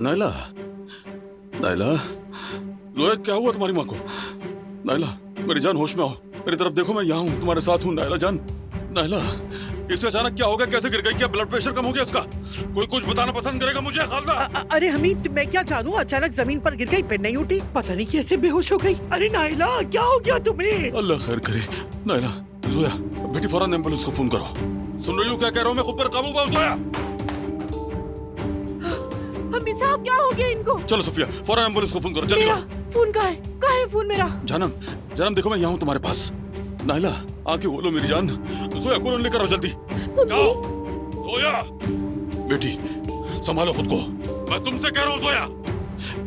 नायला, नायला, जोया क्या हुआ तुम्हारी माँ को? नायला, मेरी जान होश में आओ, मेरी तरफ देखो, मैं यहाँ हूँ, तुम्हारे साथ हूँ। नायला जान, नायला, इसे अचानक क्या हो गया? कैसे गिर गई? क्या ब्लड प्रेशर कम हो गया इसका? कोई कुछ बताना पसंद करेगा मुझे? खालदा। अरे हमीद, मैं क्या जानूं, अचानक जमीन पर गिर गई, फिर नहीं उठी, पता नहीं कैसे बेहोश हो गई। अरे नायला, क्या हो गया तुम्हें? अल्लाह खैर करे। नायला, जोया, बेटी फौरन एम्बुलेंस को फोन करो। सुन रही हो क्या कह रहा हूँ मैं? खुद पर काबू पाओ जोया। हमीद साहब, क्या हो गया इनको? चलो सफिया, फौरन एम्बुलेंस को फोन करो, जल्दी मेरा करो। फोन कहाँ है? कहाँ है फोन मेरा? जानम, जानम देखो मैं यहाँ हूँ तुम्हारे पास। नायला, आके बोलो मेरी जान। जोया को लेकर आओ जल्दी। जाओ जोया। बेटी संभालो खुद को, मैं तुमसे कह रहा हूँ जोया।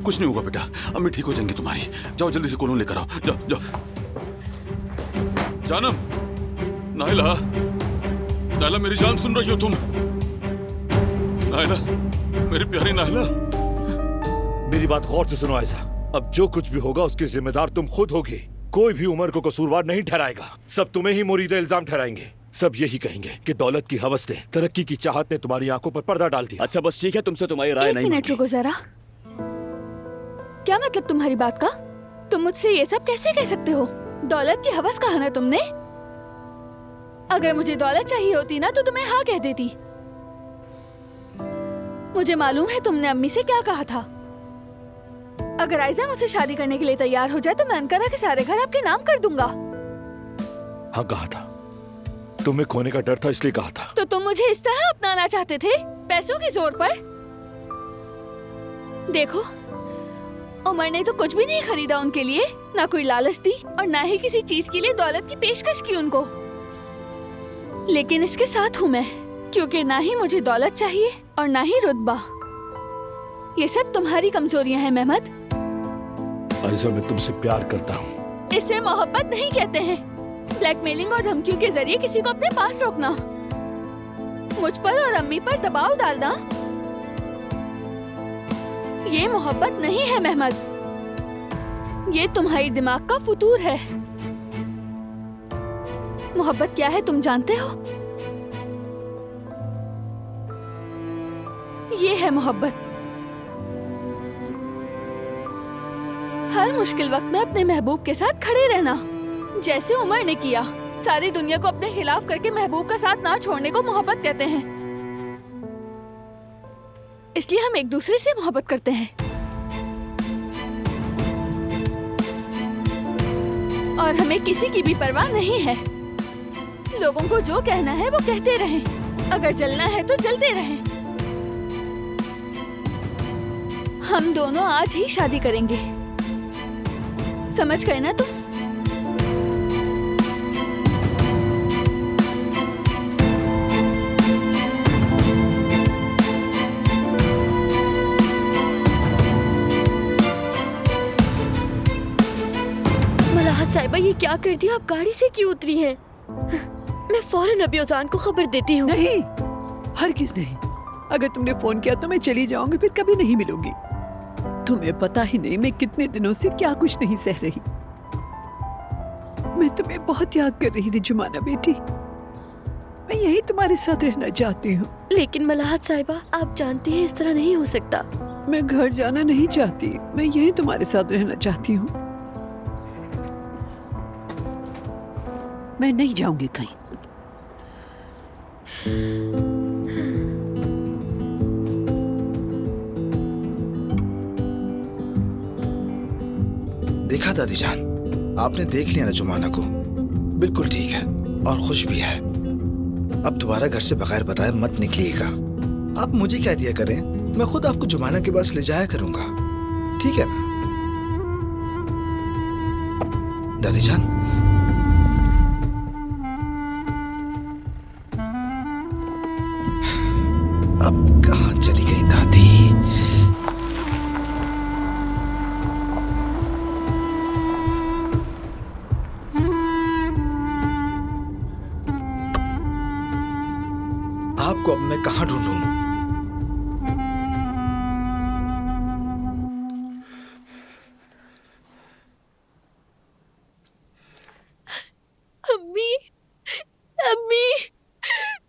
कुछ नहीं होगा बेटा, अम्मी ठीक हो जाएंगी तुम्हारी। जाओ जल्दी से कोलोन लेकर आओ, जाओ जाओ। जानम, नायला, नायला मेरी जान सुन रही हो तुम? नायला, मेरी प्यारी नायला। मेरी बात गौर से सुनो आयशा, अब जो कुछ भी होगा उसकी जिम्मेदार तुम खुद होगी। कोई भी उमर को कसूरवार नहीं ठहराएगा, सब तुम्हें ही मुरीद इल्जाम ठहराएंगे। सब यही कहेंगे कि दौलत की हवस ने, तरक्की की चाहत ने तुम्हारी आंखों पर पर्दा डाल दिया। अच्छा बस ठीक है, तुमसे तुम्हारी राय नहीं। एक मिनट रुको जरा, क्या मतलब तुम्हारी बात का? तुम मुझसे ये सब कैसे कह सकते हो? दौलत की हवस कहा ना तुमने? अगर मुझे दौलत चाहिए होती ना तो तुम्हें हाँ कह देती। मुझे मालूम है तुमने अम्मी से क्या कहा था। अगर आयशा मुझसे शादी करने के लिए तैयार हो जाए तो मैं अनकरा के सारे घर आपके नाम कर दूंगा। हाँ कहा था, तुम्हें खोने का डर था इसलिए कहा था। तो तुम मुझे इस तरह अपनाना चाहते थे, पैसों के जोर पर? देखो, उमर ने तो कुछ भी नहीं खरीदा उनके लिए, ना कोई लालच दी और ना ही किसी चीज के लिए दौलत की पेशकश की उनको। लेकिन इसके साथ हूँ मैं, क्योंकि ना ही मुझे दौलत चाहिए और ना ही रुतबा। ये सब तुम्हारी कमजोरियां हैं मेहमद। आयशा, मैं तुमसे प्यार करता हूँ। इसे मोहब्बत नहीं कहते हैं। ब्लैकमेलिंग और धमकियों के जरिए किसी को अपने पास रोकना, मुझ पर और अम्मी पर दबाव डालना, ये मोहब्बत नहीं है मेहमद। ये तुम्हारी दिमाग का फुतूर है। मोहब्बत क्या है तुम जानते हो? ये है मोहब्बत। हर मुश्किल वक्त में अपने महबूब के साथ खड़े रहना, जैसे उमर ने किया। सारी दुनिया को अपने खिलाफ करके महबूब का साथ ना छोड़ने को मोहब्बत कहते हैं। इसलिए हम एक दूसरे से मोहब्बत करते हैं। और हमें किसी की भी परवाह नहीं है। लोगों को जो कहना है वो कहते रहें, अगर जलना है तो जलते रहें। हम दोनों आज ही शादी करेंगे, समझ गए ना तुम? मलाहत साहिबा, ये क्या कर दिया? आप गाड़ी से क्यों उतरी हैं? मैं फौरन अभी उजान को खबर देती हूँ। नहीं, हरगिज़ नहीं। अगर तुमने फोन किया तो मैं चली जाऊंगी, फिर कभी नहीं मिलूंगी। तुम्हें पता ही नहीं मैं कितने दिनों से क्या कुछ नहीं सह रही। मैं तुम्हें बहुत याद कर रही थी जुमाना बेटी। मैं यही तुम्हारे साथ रहना चाहती हूँ। लेकिन मलाहत साहिबा, आप जानती हैं इस तरह नहीं हो सकता। मैं घर जाना नहीं चाहती, मैं यही तुम्हारे साथ रहना चाहती हूँ। मैं नहीं जाऊंगी कहीं। देखा दादी जान, आपने देख लिया ना जुमाना को, बिल्कुल ठीक है और खुश भी है। अब दोबारा घर से बगैर बताए मत निकलिएगा। आप मुझे क्या दिया करें, मैं खुद आपको जुमाना के पास ले जाया करूंगा, ठीक है ना दादी जान? अब कहाँ चली गई दादी? आपको अब मैं कहाँ ढूंढूं? अम्मी, अम्मी,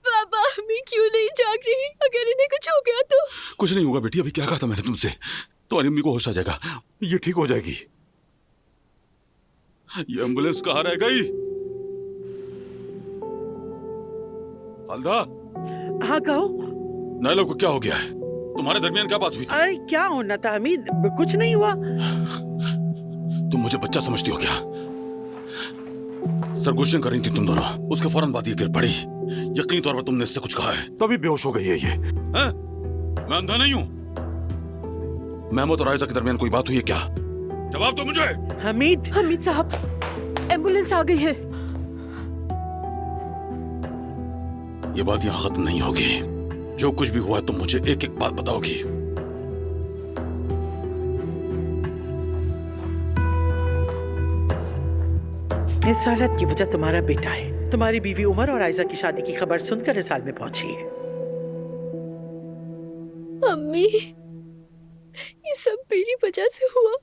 पापा, अम्मी क्यों नहीं जाग रही? अगर इन्हें कुछ हो गया तो? कुछ नहीं होगा बेटी, अभी क्या कहा था मैंने तुमसे? तुम्हारी अम्मी को होश आ जाएगा, ये ठीक हो जाएगी। ये एम्बुलेंस कहाँ रह गई? हल्दा। हाँ कहो। नायला को क्या हो गया है? तुम्हारे दरमियान क्या बात हुई थी? अरे क्या होना था हमीद, कुछ नहीं हुआ। तुम मुझे बच्चा समझती हो क्या? सरगोशियां कर रही थी तुम दोनों, उसके फौरन बाद ये गिर पड़ी। यकीनी तौर पर तुमने इससे कुछ कहा है, तभी बेहोश हो गई है ये। हैं? मैं अंधा नहीं हूं। महमूद और आयशा के दरमियान कोई बात हुई है क्या? जवाब दो मुझे। हमीद साहब, एम्बुलेंस आ गई है। ये बात यहाँ खत्म नहीं होगी। जो कुछ भी हुआ है तुम मुझे एक एक बात बताओगी। इस हालत की वजह तुम्हारा बेटा है। तुम्हारी बीवी उमर और आयशा की शादी की खबर सुनकर इस हाल में पहुंची है। अम्मी, ये सब मेरी वजह से हुआ।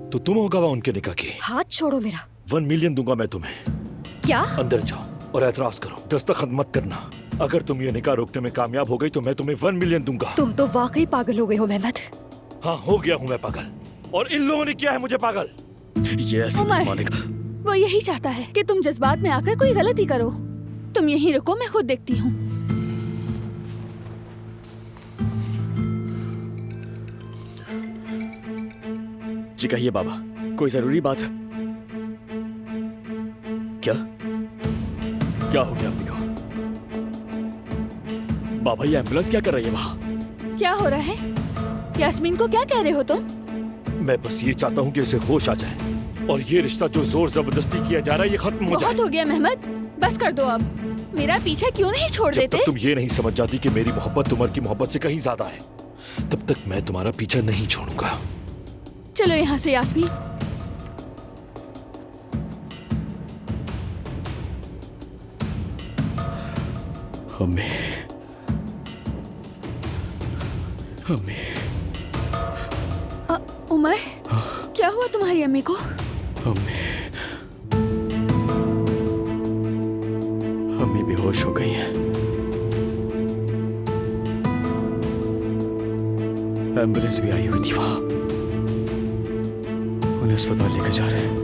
तो तुम हो गवाह उनके निकाह की। हाथ छोड़ो मेरा। 1 मिलियन दूंगा मैं तुम्हें। क्या? अंदर जाओ और एतराज करो, दस्तखत मत करना। अगर तुम ये निकाह रोकने में कामयाब हो गई तो मैं तुम्हें 1 मिलियन दूंगा। तुम तो वाकई पागल हो गए हो मेहमद। हाँ, हो गया हूँ मैं पागल, और इन लोगों ने किया है मुझे पागल। ये ऐसे नहीं मानेगा। वो यही चाहता है कि तुम जज्बात में आकर कोई गलती करो। तुम यहीं रुको, मैं खुद देखती हूँ। जी कहिए बाबा, कोई जरूरी बात? क्या क्या हो गया अम्मी को? बाबा ये एम्बुलेंस क्या कर रही है वहाँ? क्या हो रहा है? यास्मीन को क्या कह रहे हो तुम? मैं बस ये चाहता हूँ कि इसे होश आ जाए और ये रिश्ता जो जोर जबरदस्ती किया जा रहा है ये खत्म हो जाए। बहुत हो गया महमद, बस कर दो अब। मेरा पीछा क्यों नहीं छोड़ जब देते? तक तुम ये नहीं समझ जाती कि मेरी मोहब्बत उमर की मोहब्बत से कहीं ज्यादा है, तब तक मैं तुम्हारा पीछा नहीं छोड़ूंगा। चलो यहाँ से यास्मीन। अम्मी, अम्मी। उमर, क्या हुआ तुम्हारी अम्मी को? अम्मी, अम्मी बेहोश हो गई है। एम्बुलेंस भी आई हुई थी वहां, उन्हें अस्पताल लेकर जा रहे हैं।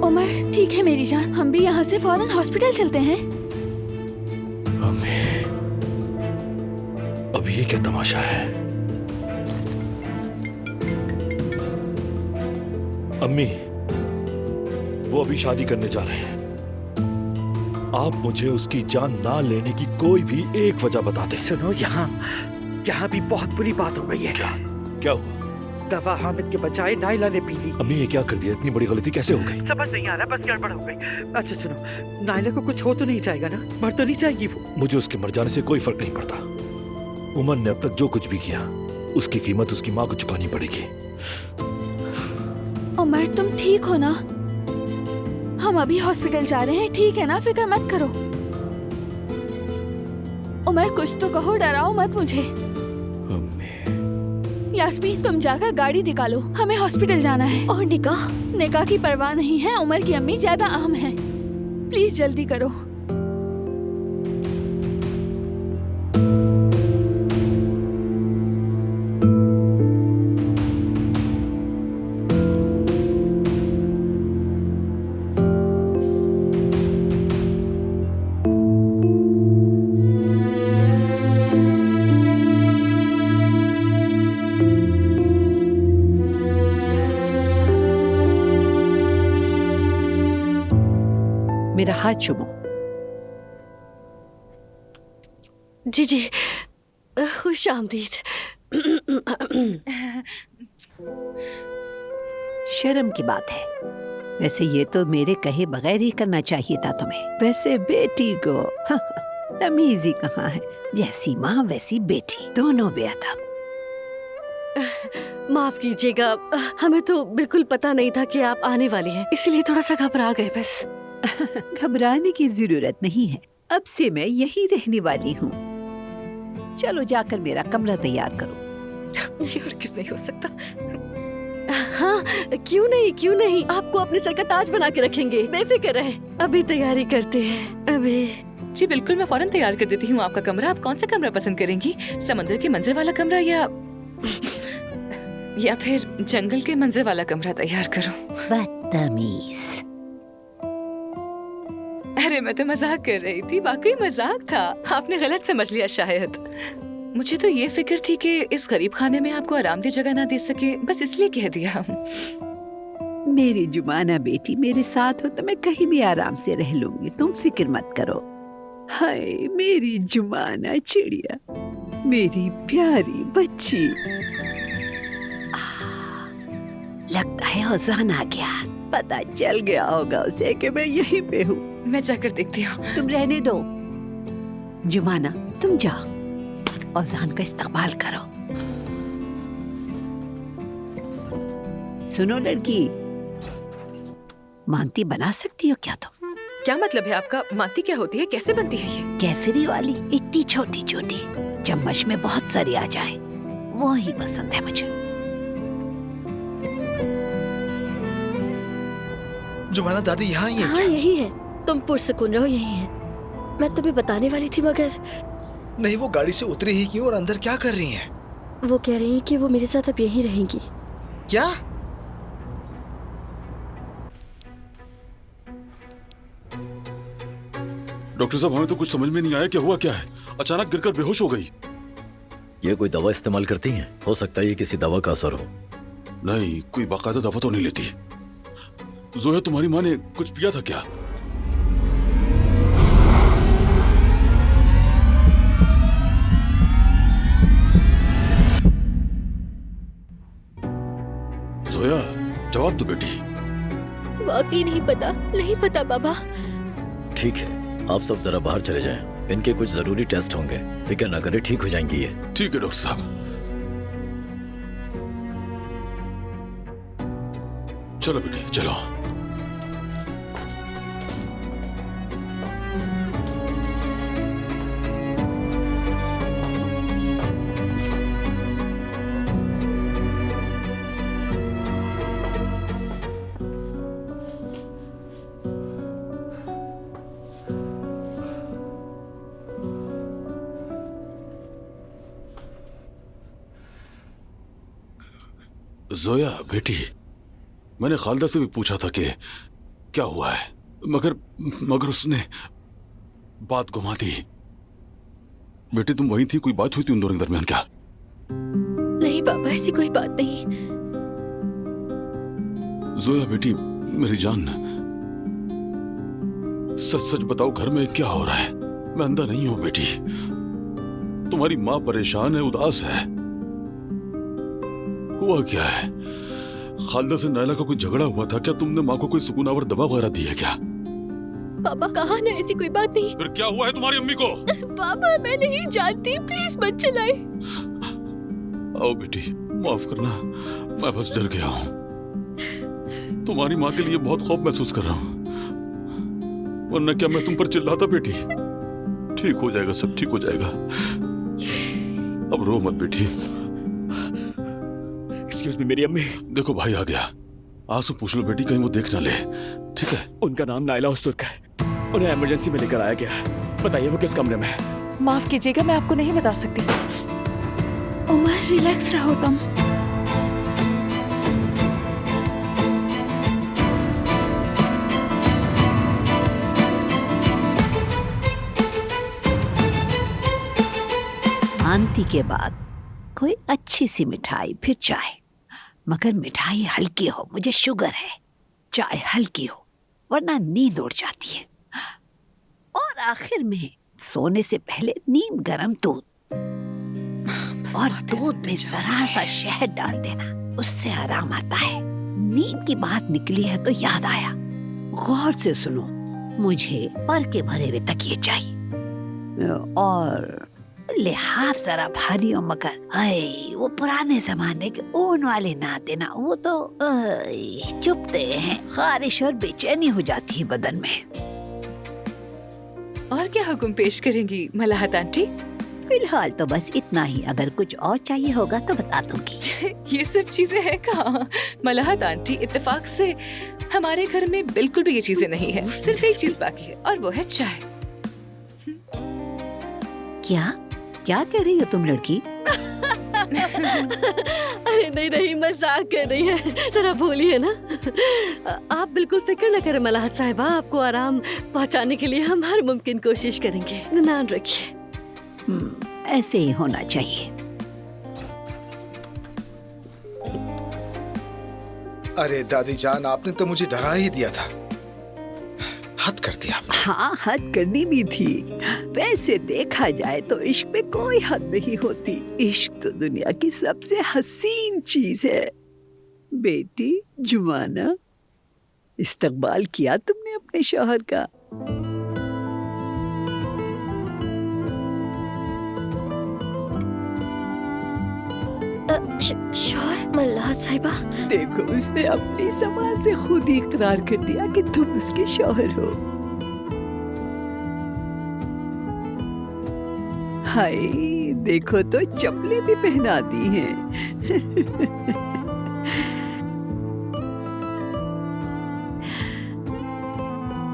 उमर, ठीक है मेरी जान, हम भी यहाँ से फौरन हॉस्पिटल चलते हैं। अम्मी, अब ये क्या तमाशा है? अम्मी, वो अभी शादी करने जा रहे हैं। आप मुझे उसकी जान ना लेने की कोई भी एक वजह बता दें। सुनो, यहाँ भी बहुत बुरी बात हो गई है। क्या हुआ? दवा हामिद के बजाय नाइला ने पी ली। अम्मी, ये क्या कर दिया? इतनी बड़ी गलती कैसे हो गई? समझ नहीं आ रहा, बस गड़बड़ हो गई। अच्छा सुनो, नाइला को कुछ हो तो नहीं जाएगा ना? मर तो नहीं जाएगी वो? मुझे उसके मर जाने से कोई फर्क नहीं पड़ता। उमर ने अब तक जो कुछ भी किया उसकी कीमत उसकी माँ को चुकानी पड़ेगी। उमर, तुम ठीक हो ना? हम अभी हॉस्पिटल जा रहे हैं, ठीक है ना? फिक्र मत करो। उमर, कुछ तो कहो, डराओ मत मुझे। यास्मीन, तुम जाकर गाड़ी निकालो, हमें हॉस्पिटल जाना है। और निकाह? निकाह की परवाह नहीं है, उमर की अम्मी ज्यादा अहम है। प्लीज जल्दी करो। मेरा हाथ चुमो। जी जी, खुश आमदीद। शर्म की बात है। वैसे ये तो मेरे कहे बगैर ही करना चाहिए था तुम्हें। वैसे बेटी को तमीज ही कहाँ है, जैसी माँ वैसी बेटी, दोनों बेअदब। माफ कीजिएगा, हमें तो बिल्कुल पता नहीं था कि आप आने वाली हैं, इसलिए थोड़ा सा घबरा गए बस। घबराने की जरूरत नहीं है, अब से मैं यही रहने वाली हूँ। चलो जाकर मेरा कमरा तैयार करो। ये और किस नहीं हो सकता। हाँ, क्यों नहीं, आपको अपने सर का ताज बना के रखेंगे, बेफिक्र रहे। अभी तैयारी करते हैं, अभी। जी बिल्कुल, मैं फौरन तैयार कर देती हूँ आपका कमरा। आप कौन सा कमरा पसंद करेंगी? समंदर के मंजर वाला कमरा या फिर जंगल के मंजर वाला कमरा तैयार करूँ? बदतमीज। अरे मैं तो मजाक कर रही थी, वाकई मजाक था, आपने गलत समझ लिया शायद। मुझे तो ये फिक्र थी कि इस गरीब खाने में आपको आरामदेह जगह ना दे सके, बस इसलिए कह दिया। मेरी जुमाना बेटी मेरे साथ हो तो मैं कहीं भी आराम से रह लूंगी, तुम फिक्र मत करो। हाय मेरी जुमाना चिड़िया, मेरी प्यारी बच्ची। लगता है औजान आ गया, पता चल गया होगा उसे कि मैं यहीं पे हूँ। मैं जाकर देखती हूँ। तुम रहने दो जुमाना, तुम जाओ, औजान का इस्तकबाल करो। सुनो लड़की, मानती बना सकती हो क्या तुम? क्या मतलब है आपका? माती क्या होती है, कैसे बनती है ये? केसरी वाली, इतनी छोटी छोटी, चम्मच में बहुत सारी आ जाए, वो ही पसंद है मुझे। जुमाना दादी यहाँ ही है हाँ क्या? यही है, तुम पुरसुकून रहो, यही है। मैं तुम्हें बताने वाली थी मगर नहीं, वो गाड़ी से उतरी ही क्यों और अंदर क्या कर रही हैं? वो कह रही है कि वो मेरे साथ अब यहीं रहेंगी। क्या? डॉक्टर साहब, हमें तो कुछ समझ में नहीं आया, क्या हुआ क्या है? अचानक गिरकर बेहोश हो गई। ये कोई दवा इस्तेमाल करती हैं? हो सकता है ये किसी दवा का असर हो। नहीं, कोई बाकायदा दवा तो नहीं लेती। जोया, तुम्हारी माँ ने कुछ पिया था क्या? जोया, जवाब दो बेटी। वाकई नहीं पता बाबा। ठीक है, आप सब जरा बाहर चले जाएं। इनके कुछ जरूरी टेस्ट होंगे, फिक्र ना करें, ठीक हो जाएंगी ये। ठीक है डॉक्टर साहब। चलो बेटी, चलो। जोया बेटी, मैंने खालिदा से भी पूछा था कि क्या हुआ है, मगर उसने बात घुमा दी। बेटी तुम वहीं थी, कोई बात हुई थी उन दोनों के दरमियान क्या? नहीं बाबा, ऐसी कोई बात नहीं। जोया बेटी मेरी जान, सच सच बताओ, घर में क्या हो रहा है? मैं अंधा नहीं हूं बेटी। तुम्हारी माँ परेशान है, उदास है। हुआ क्या है? खालिदा से नायला का कोई झगड़ा हुआ था क्या? तुमने माँ को कोई सुकूनावर दवा वगैरह दी है क्या? बाबा कहा ना, ऐसी कोई बात नहीं। फिर क्या हुआ है तुम्हारी अम्मी को? बाबा मैं नहीं जानती, प्लीज मत चलाए। आओ बेटी, माफ करना, मैं बस डर गया हूँ। तुम्हारी माँ के लिए बहुत खौफ महसूस कर रहा हूँ, वरना क्या मैं तुम पर चिल्लाता बेटी? ठीक हो जाएगा, सब ठीक हो जाएगा। अब रो मत बेटी। एक्सक्यूज मी मेरी अम्मी। देखो भाई आ गया, आंसू पूछ लो बेटी, कहीं वो देख ना ले, ठीक है? उनका नाम नायला उस्तुर्क है, उन्हें इमरजेंसी में लेकर आया गया। बताइए वो किस कमरे में है? माफ कीजिएगा, मैं आपको नहीं बता सकती। उमर रिलैक्स रहो तुम। शांति के बाद कोई अच्छी सी मिठाई, फिर चाय, मगर मिठाई हल्की हो, मुझे शुगर है। चाय हल्की हो, वरना नींद उड़ जाती है। और आखिर में सोने से पहले नीम गरम दूध, और दूध में जरा सा शहद डाल देना, उससे आराम आता है। नींद की बात निकली है तो याद आया, गौर से सुनो, मुझे पर के भरे हुए तकिए चाहिए, और लिहाफ जरा भारी हो, मगर वो पुराने जमाने के ऊन वाले ना देना, वो तो चुभते हैं, खारिश और बेचैनी हो जाती है बदन में। और क्या हुक्म पेश करेंगी मलाहत आंटी? फिलहाल तो बस इतना ही, अगर कुछ और चाहिए होगा तो बता दूंगी। ये सब चीजें हैं कहाँ? मलाहत आंटी, इत्तेफाक से हमारे घर में बिल्कुल भी ये चीजें नहीं है। सिर्फ एक चीज बाकी है और वो है चाय। क्या क्या कह रही हो तुम लड़की? अरे नहीं नहीं, मजाक कर रही है, जरा भूलिए ना। आप बिल्कुल फिक्र न करें मलाहत साहिबा, आपको आराम पहुंचाने के लिए हम हर मुमकिन कोशिश करेंगे। ध्यान रखिए। ऐसे ही होना चाहिए। अरे दादी जान, आपने तो मुझे डरा ही दिया था। हद कर दिया आपने। हाँ, हद करनी भी थी। वैसे देखा जाए तो इश्क में कोई हद नहीं होती। इश्क तो दुनिया की सबसे हसीन चीज है। बेटी जुमाना, इस्तकबाल किया तुमने अपने शौहर का? शौहर? मलाहत साहिबा, देखो, उसने अपनी ज़बान से खुद ही इकरार कर दिया कि तुम उसके शौहर हो। हाय, देखो तो चप्पलें भी पहना दी हैं।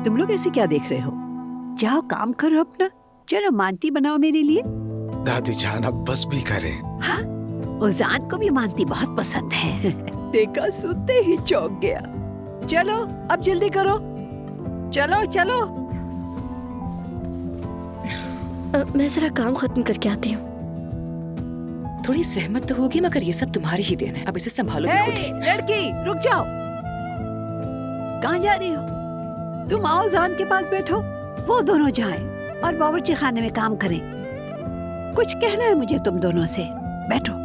तुम लोग ऐसे क्या देख रहे हो? जाओ काम करो अपना। चलो मानती बनाओ मेरे लिए। दादी जान अब बस भी करें। हाँ, उजान को भी मानती बहुत पसंद है। देखा, सुनते ही चौंक गया। चलो अब जल्दी करो, चलो चलो। मैं जरा काम खत्म करके आती हूँ। थोड़ी सहमत तो होगी, मगर ये सब तुम्हारी ही देन है। अब इसे संभालो भी खुद ही। लड़की रुक जाओ, कहाँ जा रही हो? तुम आओ जान के पास बैठो, वो दोनों जाएं और बावर्ची खाने में काम करें। कुछ कहना है मुझे तुम दोनों से, बैठो।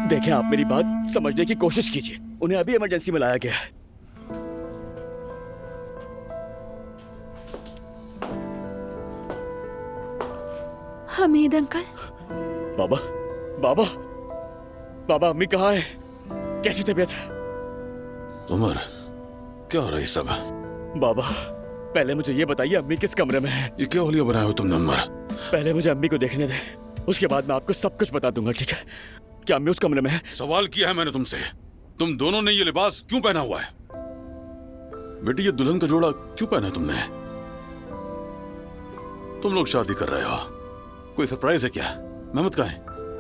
देखें, आप मेरी बात समझने की कोशिश कीजिए। उन्हें अभी इमरजेंसी में लाया गया है। हमीद अंकल। बाबा, बाबा, बाबा, अम्मी कहाँ है? कैसी तबीयत है? उमर, क्या हो रहा है सब? बाबा, पहले मुझे ये बताइए, अम्मी किस कमरे में है? ये क्या होलिया बनाया हो तुमने उमर? पहले मुझे अम्मी को देखने दे, उसके बाद मैं आपको सब कुछ बता दूंगा, ठीक है? क्या अम्मी उस कमरे में है? सवाल किया है मैंने तुमसे, तुम दोनों ने ये लिबास क्यों पहना हुआ है? बेटी, ये दुल्हन का जोड़ा क्यों पहना है तुमने? तुम लोग शादी कर रहे हो, कोई सरप्राइज है क्या? मेहमत कहाँ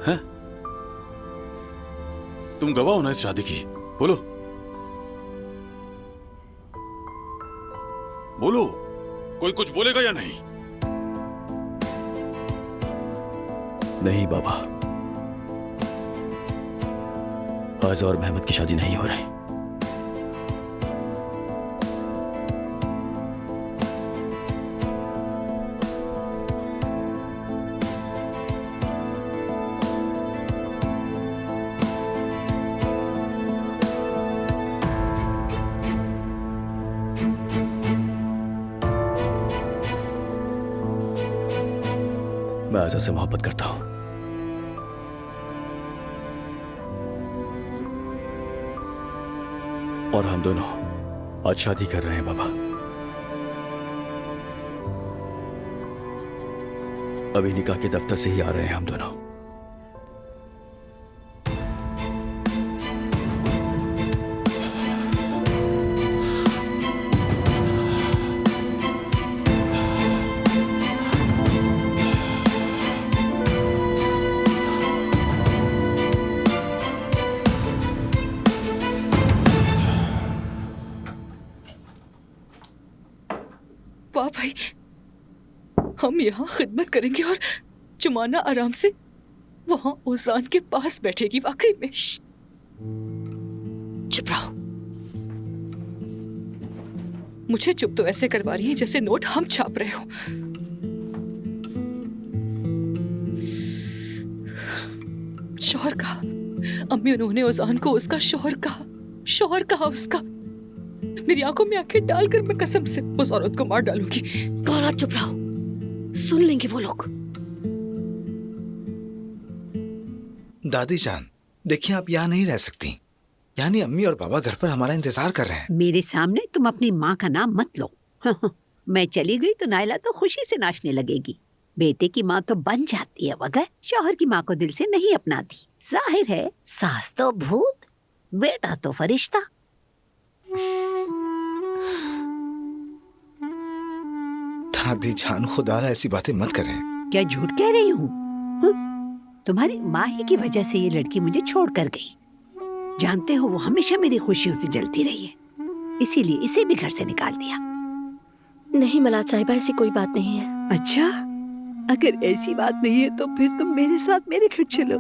है? तुम गवाह हो ना इस शादी की? बोलो बोलो, कोई कुछ बोलेगा या नहीं? नहीं बाबा, आज और मेहमत की शादी नहीं हो रही। मैं आयशा से मोहब्बत करता हूं। और हम दोनों आज शादी कर रहे हैं बाबा। अभी निकाह के दफ्तर से ही आ रहे हैं हम दोनों। वाह भाई, हम यहाँ खिदमत करेंगे और जुमाना आराम से वहाँ ओजान के पास बैठेगी। वाकई में। चुप रहो। मुझे चुप तो ऐसे करवा रही है जैसे नोट हम छाप रहे हो। शौहर कहा, अम्मी उन्होंने ओजान को उसका शौहर कहा, शौहर कहा उसका। मेरी आंखों में आंखें डालकर मैं कसम से उस औरत को मार डालूंगी। गौरा चुप रहो, सुन लेंगे वो लोग। दादी जान, देखिए आप यहाँ नहीं रह सकती। यानी अम्मी और पापा घर पर हमारा इंतजार कर रहे हैं। मेरे सामने तुम अपनी माँ का नाम मत लो। मैं चली गई तो नायला तो खुशी से नाचने लगेगी। बेटे की माँ तो बन जाती है मगर शौहर की माँ को दिल से नहीं अपनाती। जाहिर है सास तो भूत, बेटा तो फरिश्ता। दादी जान, खुदा ऐसी बातें मत करें। क्या झूठ कह रही हूँ? तुम्हारी माँ ही की वजह से ये लड़की मुझे छोड़ कर गई। जानते हो वो हमेशा मेरी खुशियों से जलती रही है, इसीलिए इसे भी घर से निकाल दिया। नहीं मलाद साहिबा, ऐसी कोई बात नहीं है। अच्छा, अगर ऐसी बात नहीं है तो फिर तुम मेरे साथ मेरे घर चलो।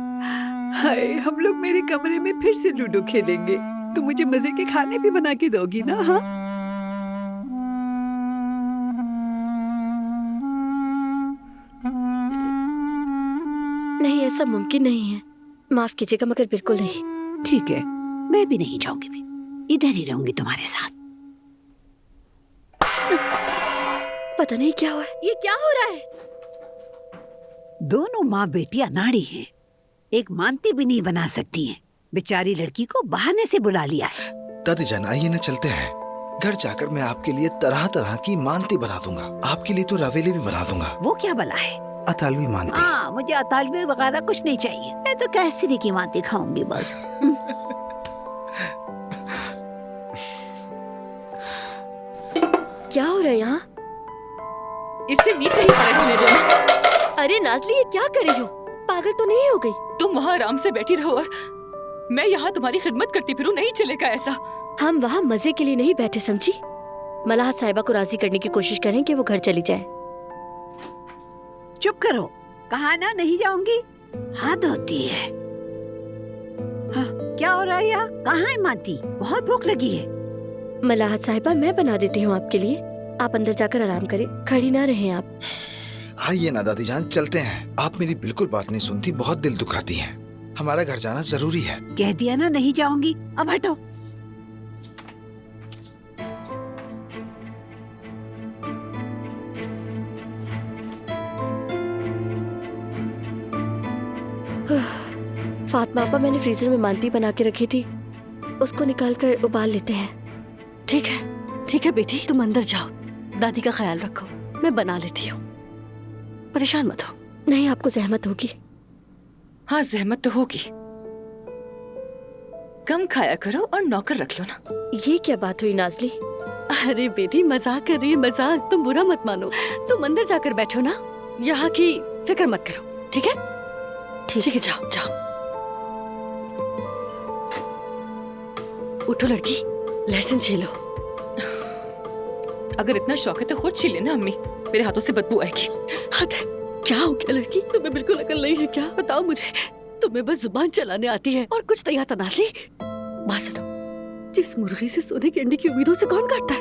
हाय, हम लोग मेरे कमरे में फिर से लूडो खेलेंगे। तुम मुझे मजे के खाने भी बना के दोगी ना? हाँ, नहीं, ऐसा मुमकिन नहीं है। माफ कीजिएगा मगर बिल्कुल नहीं। ठीक है, मैं भी नहीं जाऊंगी, भी इधर ही रहूंगी तुम्हारे साथ। पता नहीं क्या हुआ है। ये क्या हो रहा है? दोनों माँ बेटी अनाड़ी हैं, एक मानती भी नहीं बना सकती हैं। बेचारी लड़की को बहाने से बुला लिया है। दादी जान, आइए ना चलते हैं। घर जाकर मैं आपके लिए तरह तरह की मानती बना दूंगा। आपके लिए तो रवेली भी बना दूंगा। वो क्या भला है? अतालवी मानती। हाँ, मुझे अतालवी वगैरह कुछ नहीं चाहिए। मैं तो कैसरी की मानती खाऊंगी बस। क्या हो रहा है यहाँ? इससे नीचे ही पड़ने दो ना। अरे नाज़ली, ये क्या कर रही हो? पागल तो नहीं हो गई? तुम वहाँ आराम से बैठी रहो और मैं यहाँ तुम्हारी खिदमत करती फिरूं। नहीं चलेगा ऐसा। हम वहाँ मजे के लिए नहीं बैठे, समझी? मलाहत साहिबा को राजी करने की कोशिश करें कि वो घर चली जाए। चुप करो, कहा ना नहीं जाऊंगी। हद होती है। हाँ, क्या हो रहा है यहाँ? कहाँ है माती? बहुत भूख लगी है। मलाहत साहिबा, मैं बना देती हूँ आपके लिए। आप अंदर जाकर आराम करें, खड़ी ना रहें आप। आइए ना दादी जान, चलते हैं। आप मेरी बिल्कुल बात नहीं सुनती, बहुत दिल दुखाती हैं। हमारा घर जाना जरूरी है। कह दिया ना नहीं जाऊंगी, अब हटो। फातिमा आपा, मैंने फ्रीजर में मानती बना के रखी थी, उसको निकाल कर उबाल लेते हैं। ठीक है बेटी, तुम अंदर जाओ, दादी का ख्याल रखो, मैं बना लेती हूँ। परेशान मत हो। नहीं, आपको जहमत होगी। हाँ, जहमत तो होगी। कम खाया करो और नौकर रख लो ना। ये क्या बात हुई नाज़ली? अरे बेटी, मजाक कर रही है, मजाक। तुम बुरा मत मानो। तुम अंदर जाकर बैठो ना, यहाँ की फिक्र मत करो। ठीक है? ठीक है, जाओ जाओ। उठो लड़की, लहसुन छीलो। अगर इतना शौक है तो खुद छील लेना अम्मी, मेरे हाथों से बदबू आएगी। हद है, क्या हो गया लड़की? तुम्हें बिल्कुल अकल नहीं है क्या? बताओ मुझे। तुम्हें बस जुबान चलाने आती है और कुछ नहीं आता। नाज़ली, बात सुनो, जिस मुर्गी से सोने के अंडे की उम्मीदों से कौन काटता है?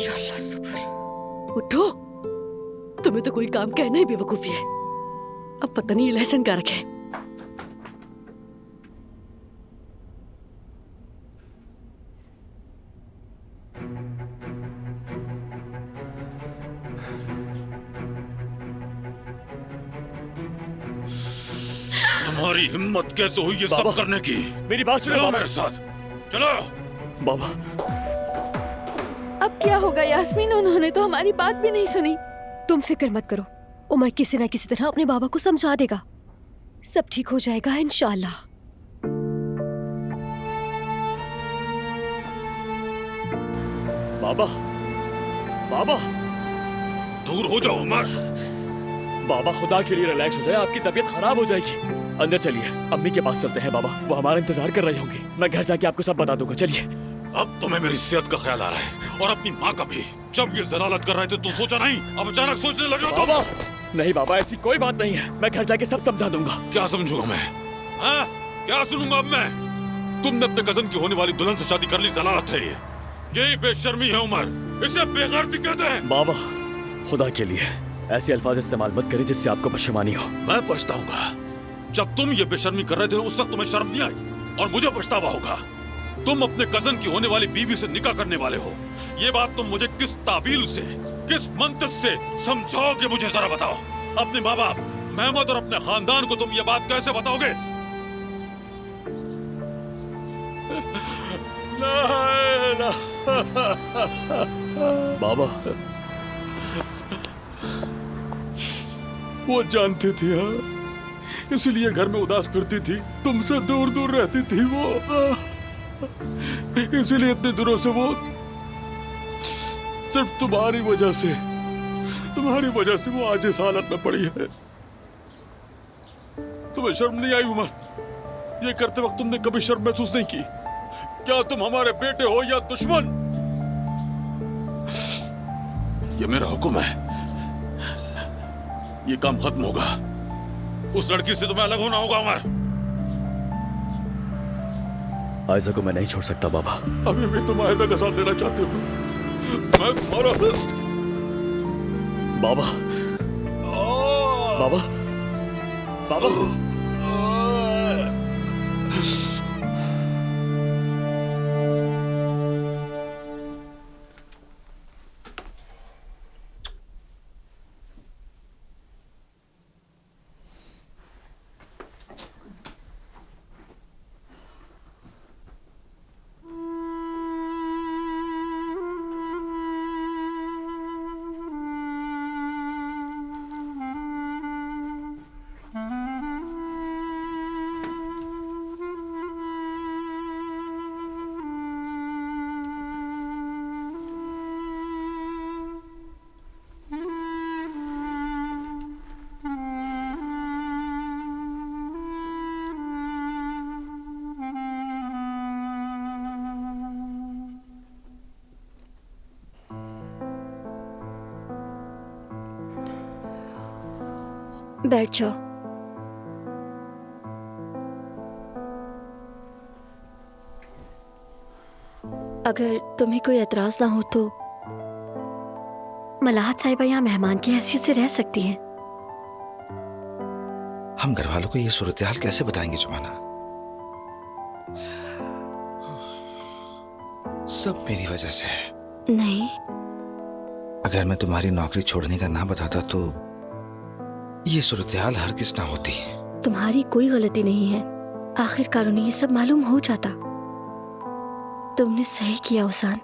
या अल्लाह, सब्र। उठो, तुम्हें तो कोई काम कहना ही बेवकूफी है। अब पता नहीं ये लहसुन का रखे। तुम्हारी हिम्मत कैसे हुई ये सब करने की? मेरी बात सुनो। चलो मेरे साथ, चलो। बाबा, अब क्या होगा यास्मीन? उन्होंने तो हमारी बात भी नहीं सुनी। तुम फिक्र मत करो, उमर किसी न किसी तरह अपने बाबा को समझा देगा। सब ठीक हो जाएगा इंशाअल्लाह। बाबा, बाबा, दूर हो जाओ उमर। बाबा, खुदा के लिए रिलैक्स हो जाए, आपकी तबीयत खराब हो जाएगी। अंदर चलिए, अम्मी के पास चलते हैं। बाबा, वो हमारा इंतजार कर रही होंगी। मैं घर जाके आपको सब बता दूंगा। चलिए। अब तुम्हें मेरी सेहत का ख्याल आ रहा है और अपनी माँ का भी। जब ये जलालत कर रहे थे तो सोचा नहीं, अब अचानक सोचने लगे हो बाबा, नहीं बाबा, ऐसी कोई बात नहीं है। मैं घर जाके सब समझा दूंगा। क्या समझूंगा मैं? हाँ? क्या सुनूंगा अब मैं? तुमने अपने कजन की होने वाली दुल्हन से शादी कर ली, जलालत है ये। यही बेशर्मी है उमर, इसे बेगैरती कहते हैं। बाबा, खुदा के लिए ऐसे अल्फाज इस्तेमाल मत करें जिससे आपको पशेमानी हो। मैं पछताऊंगा। जब तुम ये बेशर्मी कर रहे थे उस वक्त तुम्हें शर्म नहीं आई और मुझे पछतावा होगा। तुम अपने कजन की होने वाली बीवी से निकाह करने वाले हो। ये बात तुम मुझे किस तावील से, किस मंतक से समझाओगे, मुझे जरा बताओ। अपने माँ बाप महमूद और अपने खानदान को तुम ये बात कैसे बताओगे? बाबा, वो जानती थी, हाँ, इसलिए घर में उदास फिरती थी, तुमसे दूर दूर रहती थी वो, इसीलिए इतने दिनों से वो सिर्फ तुम्हारी वजह से वो आज इस हालत में पड़ी है। तुम्हें शर्म नहीं आई उमर? ये करते वक्त तुमने कभी शर्म महसूस नहीं की? क्या तुम हमारे बेटे हो या दुश्मन? ये मेरा हुक्म है, ये काम खत्म होगा। उस लड़की से तुम्हें अलग होना होगा उमर। आयजा को मैं नहीं छोड़ सकता बाबा। अभी भी तुम आयजा का साथ देना चाहते हो? मैं तुम्हारा बाबा, बाबा, बाबा, बैठ जाओ। अगर तुम्हें कोई एतराज ना हो तो मलाहत साहिबा यहाँ मेहमान की हैसियत से रह सकती हैं। हम घर वालों को ये सूरत हाल कैसे बताएंगे जुमाना? सब मेरी वजह से है। नहीं, अगर मैं तुम्हारी नौकरी छोड़ने का ना बताता तो ये सूरत हाल हरगिज़ ना होती। तुम्हारी कोई गलती नहीं है, आखिरकार उन्हें ये सब मालूम हो जाता। तुमने सही किया उसान।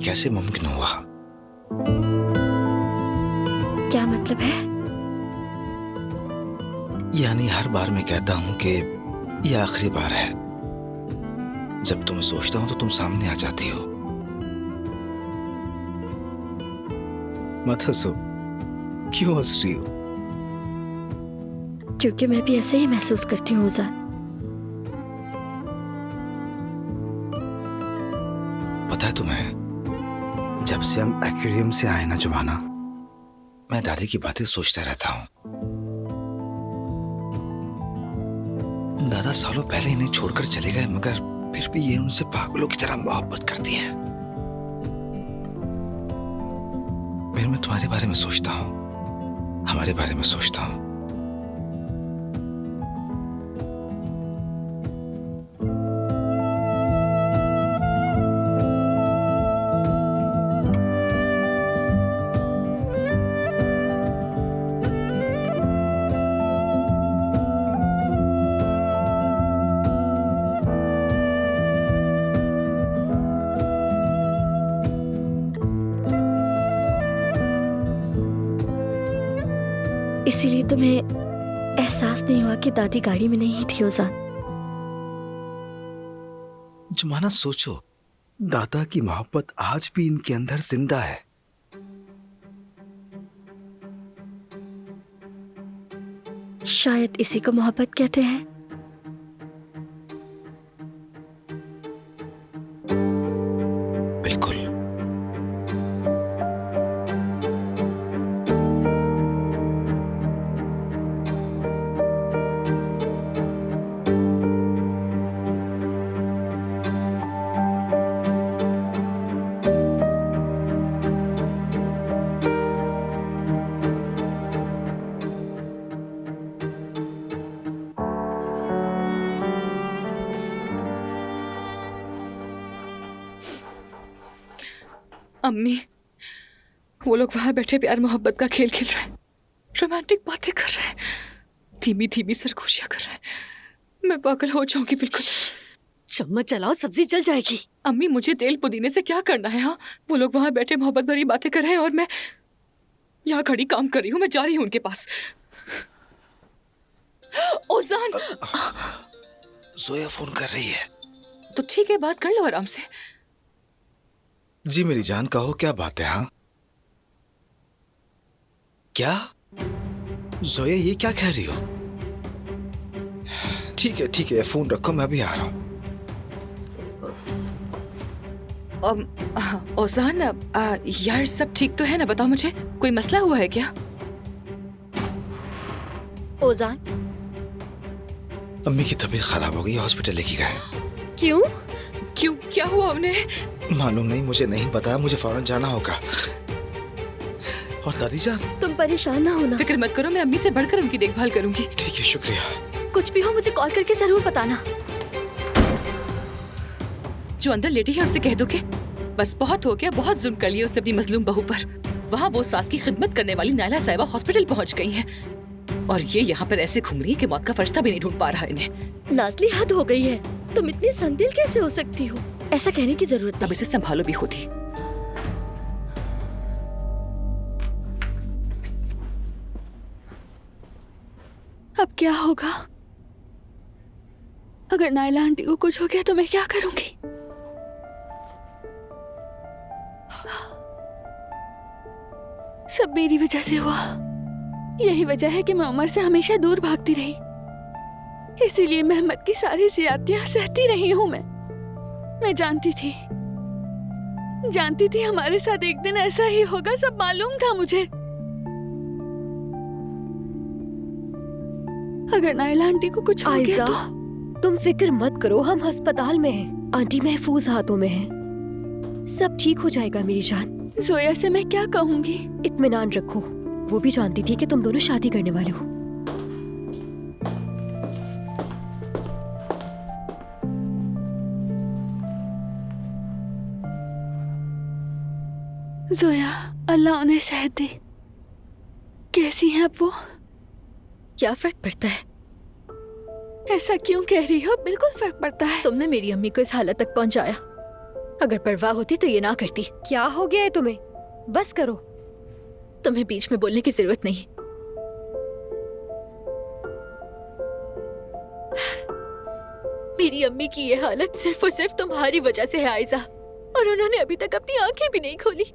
कैसे मुमकिन हुआ? क्या मतलब है? यानी हर बार मैं कहता हूं कि यह आखिरी बार है। जब तुम्हें सोचता हूं तो तुम सामने आ जाती हो। मत हंसो, क्यों हंस रही हो? क्योंकि मैं भी ऐसे ही महसूस करती हूँ उजान। पता है तुम्हें, जब से हम एक्वेरियम से आए ना जुमाना, मैं दादी की बातें सोचता रहता हूँ। दादा सालों पहले इन्हें छोड़कर चले गए, मगर फिर भी ये उनसे पागलों की तरह मोहब्बत करती हैं। फिर मैं तुम्हारे बारे में सोचता हूँ, हमारे बारे में सोचता हूँ। इसीलिए तुम्हें एहसास नहीं हुआ कि दादी गाड़ी में नहीं थी उजान। जुमाना सोचो, दादा की मोहब्बत आज भी इनके अंदर जिंदा है। शायद इसी को मोहब्बत कहते हैं। अम्मी, वो लोग वहां बैठे प्यार मोहब्बत का खेल खेल रहे हैं, रोमांटिक बातें कर रहे हैं, धीमी धीमी सरगोशियां कर रहे हैं। मैं पागल हो जाऊंगी बिल्कुल। चम्मच चलाओ, सब्जी जल जाएगी। अम्मी, मुझे तेल पुदीने से क्या करना है? हाँ, वो लोग वहां बैठे मोहब्बत भरी बातें कर रहे हैं और मैं यहाँ खड़ी काम कर रही हूँ। मैं जा रही हूँ उनके पास। ओजान, जोया फोन कर रही है। तो ठीक है, बात कर लो आराम से। जी मेरी जान, कहो क्या बात है? हाँ क्या जोया, ये क्या कह रही हो? ठीक है, फोन रखो, मैं भी आ रहा हूँ। ओजान, यार सब ठीक तो है ना? बताओ मुझे, कोई मसला हुआ है क्या? ओजान, अम्मी की तबीयत खराब हो गई, हॉस्पिटल लेके गए। क्यों? क्या हुआ उन्हें? मालूम नहीं, मुझे नहीं पता, मुझे फौरन जाना होगा। और दादी जान, तुम परेशान ना होना। फिक्र मत करो, मैं अम्मी से बढ़कर उनकी देखभाल करूंगी। ठीक है, शुक्रिया। कुछ भी हो मुझे कॉल करके जरूर बताना। जो अंदर लेटी है उससे कह दो कि बस बहुत हो गया, बहुत जुल्म कर लिया उसने अपनी मजलूम बहू पर। वहाँ वो सास की खिदमत करने वाली नायला साहिबा हॉस्पिटल पहुँच गई हैं और ये यहाँ पर ऐसे घूम रही है कि मौत का फरिश्ता भी नहीं ढूंढ पा रहा है इन्हें। नाज़ली, हद हो गई है। तुम इतनी संगदिल कैसे हो सकती हो? ऐसा कहने की जरूरत नहीं। अब इसे संभालो भी खुद ही। अब क्या होगा? अगर नायला आंटी को कुछ हो गया तो मैं क्या करूंगी? सब मेरी वजह से हुआ। यही वजह है कि मैं उमर से हमेशा दूर भागती रही। इसीलिए मेहमत की सारी ज़ियादतियां सहती रही हूं मैं जानती थी हमारे साथ एक दिन ऐसा ही होगा। सब मालूम था मुझे। अगर नायला आंटी को कुछ हो गया तो तुम फिक्र मत करो, हम अस्पताल में हैं। आंटी महफूज हाथों में है। सब ठीक हो जाएगा मेरी जान। जोया से मैं क्या कहूंगी? इत्मीनान रखो, वो भी जानती थी कि तुम दोनों शादी करने वाले हो। जोया, अल्लाह उन्हें सेहत दे। कैसी हैं अब वो? क्या फर्क पड़ता है? ऐसा क्यों कह रही हो? बिल्कुल फर्क पड़ता है। तुमने मेरी अम्मी को इस हालत तक पहुंचाया। अगर परवाह होती तो ये ना करती। क्या हो गया है तुम्हें? बस करो, तुम्हें बीच में बोलने की जरूरत नहीं। मेरी अम्मी की ये हालत सिर्फ और सिर्फ तुम्हारी वजह से है आयजा, और उन्होंने अभी तक अपनी आंखें भी नहीं खोली।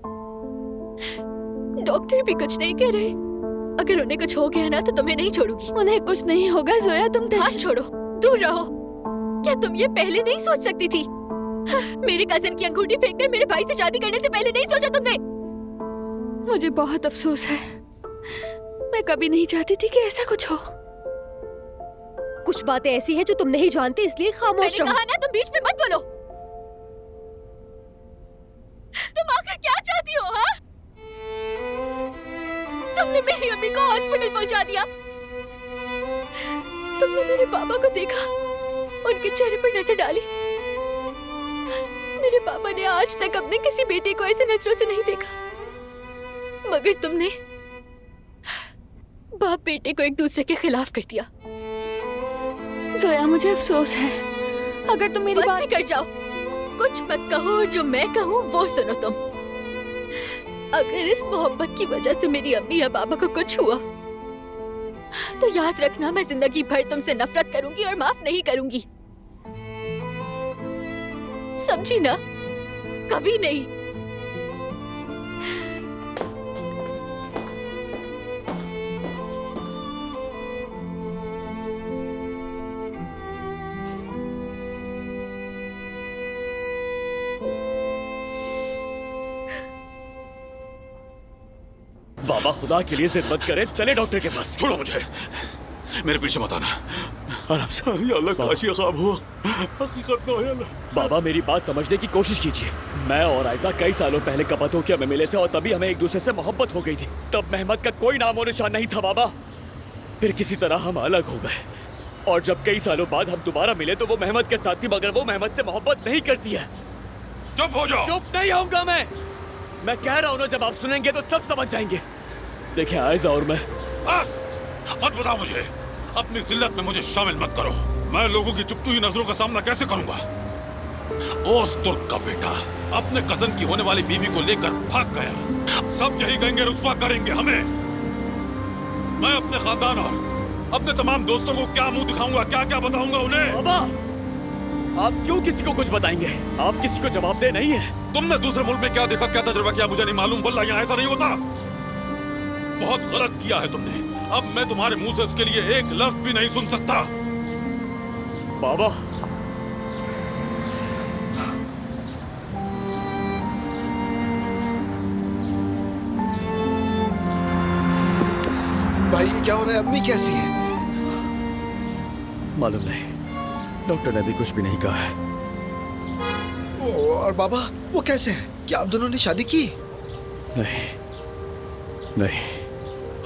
डॉक्टर भी कुछ नहीं कह रहे। अगर उन्हें कुछ हो गया ना तो तुम्हें नहीं छोड़ूंगी। उन्हें कुछ नहीं होगा जोया, तुम हाथ छोड़ो, दूर रहो। क्या तुम ये पहले नहीं सोच सकती थी? मेरे कजन की अंगूठी फेंककर मेरे भाई से शादी करने से पहले नहीं सोचा तुमने? मुझे बहुत अफसोस है। मैं कभी नहीं चाहती थी कि ऐसा कुछ हो। कुछ बातें ऐसी हैं जो तुम नहीं जानते, इसलिए खामोश रहो। मैंने कहा ना, तुम बीच में मत बोलो। तुम आखिर क्या चाहती हो? हाँ, तुमने मेरी अम्मी को हॉस्पिटल पहुंचा दिया। तुमने मेरे पापा को देखा, उनके चेहरे पर नजर डाली। मेरे पापा ने आज तक अपने किसी बेटे को ऐसे नजरों से नहीं देखा, मगर तुमने बाप बेटे को एक दूसरे के खिलाफ कर दिया। जोया, मुझे अफसोस है। अगर तुम मेरी बात भी कर जाओ, कुछ मत कहो, और जो मैं कहूँ वो सुनो तुम। अगर इस मोहब्बत की वजह से मेरी अम्मी या बाबा को कुछ हुआ तो याद रखना, मैं जिंदगी भर तुमसे नफरत करूंगी और माफ नहीं करूंगी। समझी ना? कभी नहीं। बाबा, खुदा के लिए जिद मत करे, चले डॉक्टर के पास। छोड़ो मुझे, मेरे पीछे मत आना। आराम से। या अल्लाह, काश ये ख्वाब हो, हकीकत ना हो। या अल्लाह। बाबा, मेरी बात समझने की कोशिश कीजिए। मैं और आयजा कई सालों पहले कपतोकिया में मिले थे और तभी हमें एक दूसरे से मोहब्बत हो गई थी। तब मेहमत का कोई नामो निशान नहीं था बाबा। फिर किसी तरह हम अलग हो गए और जब कई सालों बाद हम दोबारा मिले तो वो मेहमत के साथ थी, मगर वो मेहमत से मोहब्बत नहीं करती है। चुप हो जाओ। चुप नहीं होऊंगा मैं। मैं कह रहा हूँ ना, जब आप सुनेंगे तो सब समझ जाएंगे। देखिए आयजा और मैं। बस मत बताओ मुझे, अपनी जिल्लत में मुझे शामिल मत करो। मैं लोगों की चुपती हुई नजरों का सामना कैसे करूंगा? ओस तुर्क का बेटा अपने कजन की होने वाली बीवी को लेकर भाग गया। सब यही कहेंगे, रुस्वा करेंगे हमें। मैं अपने खानदान और अपने तमाम दोस्तों को क्या मुंह दिखाऊंगा, क्या क्या बताऊंगा उन्हें? बाबा, आप क्यों किसी को कुछ बताएंगे? आप किसी को जवाबदेह नहीं है। तुमने दूसरे मुल्क में क्या देखा, क्या तजुर्बा किया, मुझे नहीं मालूम। वल्लाह यहाँ ऐसा नहीं होता। बहुत गलत किया है तुमने। अब मैं तुम्हारे मुंह से इसके लिए एक लफ्ज भी नहीं सुन सकता। बाबा, भाई ये क्या हो रहा है? अम्मी कैसी है? मालूम नहीं, डॉक्टर ने भी कुछ भी नहीं कहा है। और बाबा वो कैसे हैं? क्या आप दोनों ने शादी की? नहीं नहीं,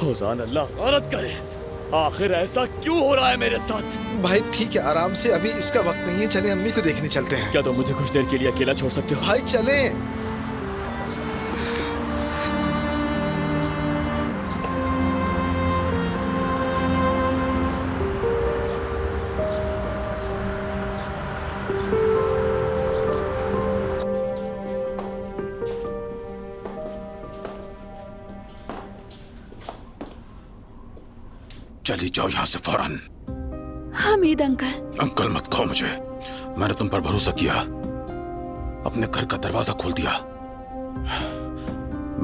होसान अल्लाह औरत करे। आखिर ऐसा क्यों हो रहा है मेरे साथ? भाई ठीक है, आराम से, अभी इसका वक्त नहीं है। चले अम्मी को देखने चलते हैं। क्या तुम मुझे कुछ देर के लिए अकेला छोड़ सकते हो? भाई चले। चली जाओ यहाँ से फौरन। हमीद अंकल। अंकल मत कहो मुझे। मैंने तुम पर भरोसा किया, अपने घर का दरवाजा खोल दिया।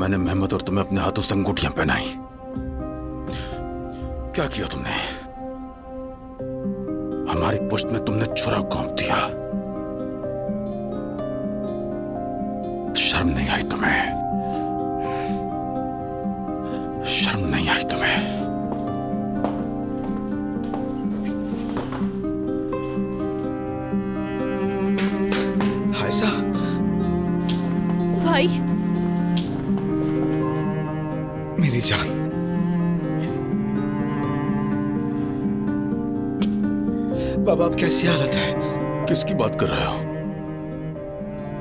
मैंने मेहमत और तुम्हें अपने हाथों से अंगूठियां पहनाई। क्या किया तुमने? हमारी पुश्त में तुमने छुरा घोंप दिया। शर्म नहीं आई तुम्हें? शर्म नहीं आई तुम्हें? ऐसा भाई, मेरी जान, बाबा अब कैसी हालत है? किसकी बात कर रहे हो?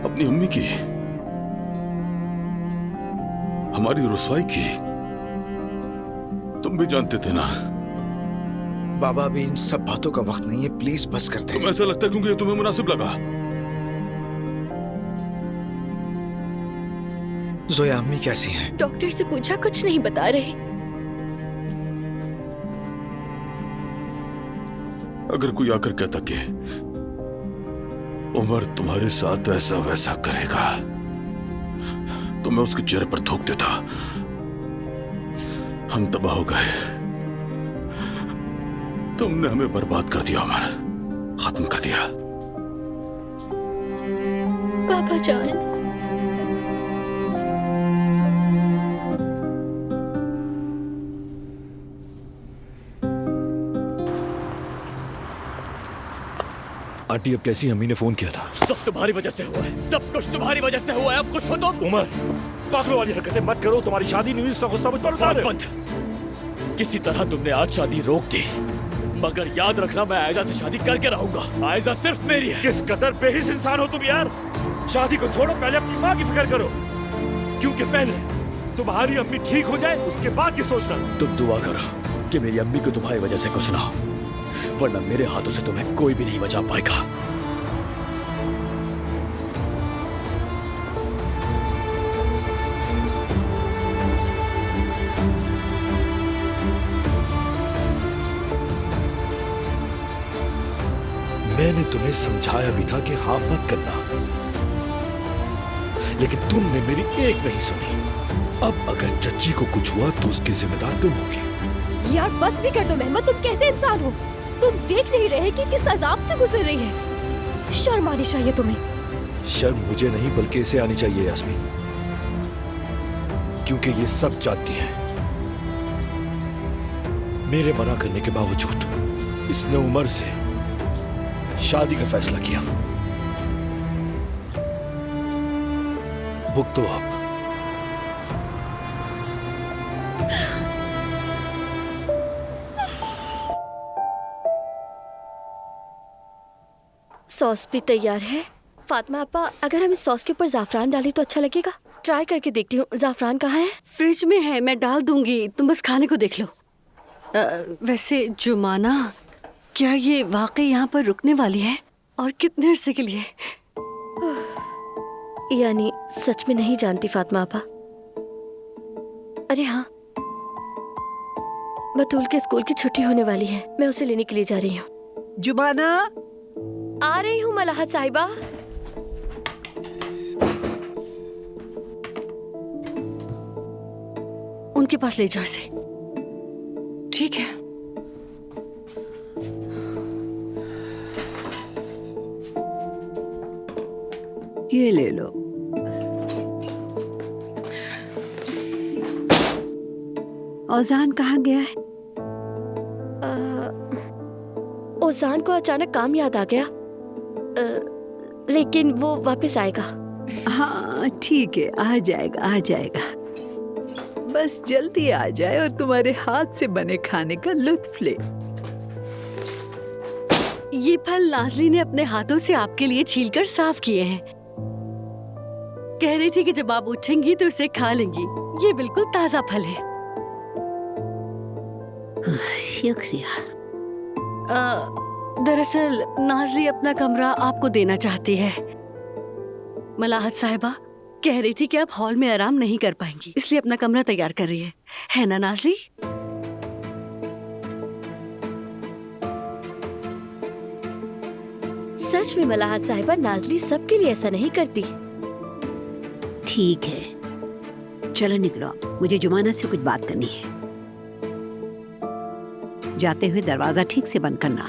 अपनी अम्मी की? हमारी रुसवाई की? तुम भी जानते थे ना। बाबा अभी इन सब बातों का वक्त नहीं है, प्लीज बस करते हैं। तुम्हें ऐसा लगता है क्योंकि ये तुम्हें मुनासिब लगा? जोया अम्मी कैसी हैं? डॉक्टर से पूछा, कुछ नहीं बता रहे। अगर कोई आकर कहता कि उमर तुम्हारे साथ ऐसा वैसा करेगा, तो मैं उसके चेहरे पर थूक देता। हम तबाह हो गए। तुमने हमें बर्बाद कर दिया उमर, खत्म कर दिया। पापा जान, आंटी अब कैसी? अम्मी ने फोन किया था। सब तुम्हारी वजह से हुआ है, सब कुछ तुम्हारी वजह से हुआ है। अब खुश हो तुम? उमर, पागलों वाली हरकतें मत करो। तुम्हारी शादी नहीं हुई, इसका गुस्सा मुझ पर उतारो। बंद। किसी तरह तुमने आज शादी रोक दी, मगर याद रखना मैं आयजा से शादी करके रहूंगा। आयजा सिर्फ मेरी है। किस कदर बेहिस इंसान हो तुम यार। शादी को छोड़ो, पहले अपनी माँ की फिक्र करो, क्योंकि पहले तुम्हारी अम्मी ठीक हो जाए, उसके बाद ये सोचना। तुम दुआ करो कि मेरी अम्मी को तुम्हारी वजह से कुछ ना हो, वरना मेरे हाथों से तुम्हें कोई भी नहीं बचा पाएगा। मैंने तुम्हें समझाया भी था कि हाँ मत करना, लेकिन तुमने मेरी एक नहीं सुनी। अब अगर चच्ची को कुछ हुआ तो उसकी जिम्मेदार तुम होगी। यार बस भी कर दो मेहमत, तुम कैसे इंसान हो? तुम देख नहीं रहे कि किस अजाब से गुजर रही है? शर्म आनी चाहिए तुम्हें। शर्म मुझे नहीं बल्कि इसे आनी चाहिए यास्मीन, क्योंकि ये सब जानती है। मेरे मना करने के बावजूद इसने उमर से शादी का फैसला किया। भुगतो अब। सॉस भी तैयार है। फातिमा आपा, अगर हम इस सॉस के ऊपर जाफरान डालें तो अच्छा लगेगा? ट्राई करके देखती हूँ। जाफरान कहाँ है? फ्रिज में है, मैं डाल दूंगी, तुम बस खाने को देख लो। वैसे जुमाना, क्या ये वाकई यहाँ पर रुकने वाली है? और कितने अरसे के लिए? यानी सच में नहीं जानती फातिमा आपा। अरे हाँ, बतूल के स्कूल की छुट्टी होने वाली है, मैं उसे लेने के लिए जा रही हूँ। जुबाना, आ रही हूँ मलाहत साहिबा। उनके पास ले जाओ इसे। ठीक है। ये ले लो। औजान कहाँ गया है? ओजान को अचानक काम याद आ गया, लेकिन वो वापस आएगा। हाँ ठीक है, आ जाएगा आ जाएगा। बस जल्दी आ जाए और तुम्हारे हाथ से बने खाने का लुत्फ ले। ये फल नाज़ली ने अपने हाथों से आपके लिए छीलकर साफ किए हैं। कह रही थी कि जब आप उठेंगी तो इसे खा लेंगी। ये बिल्कुल ताजा फल है। शुक्रिया। दरअसल नाज़ली अपना कमरा आपको देना चाहती है। मलाहत साहिबा कह रही थी कि आप हॉल में आराम नहीं कर पाएंगी, इसलिए अपना कमरा तैयार कर रही है ना नाज़ली? सच में मलाहत साहिबा, नाज़ली सबके लिए ऐसा नहीं करती। ठीक है, चलो निकलो, मुझे जुमाना से कुछ बात करनी है। जाते हुए दरवाजा ठीक से बंद करना।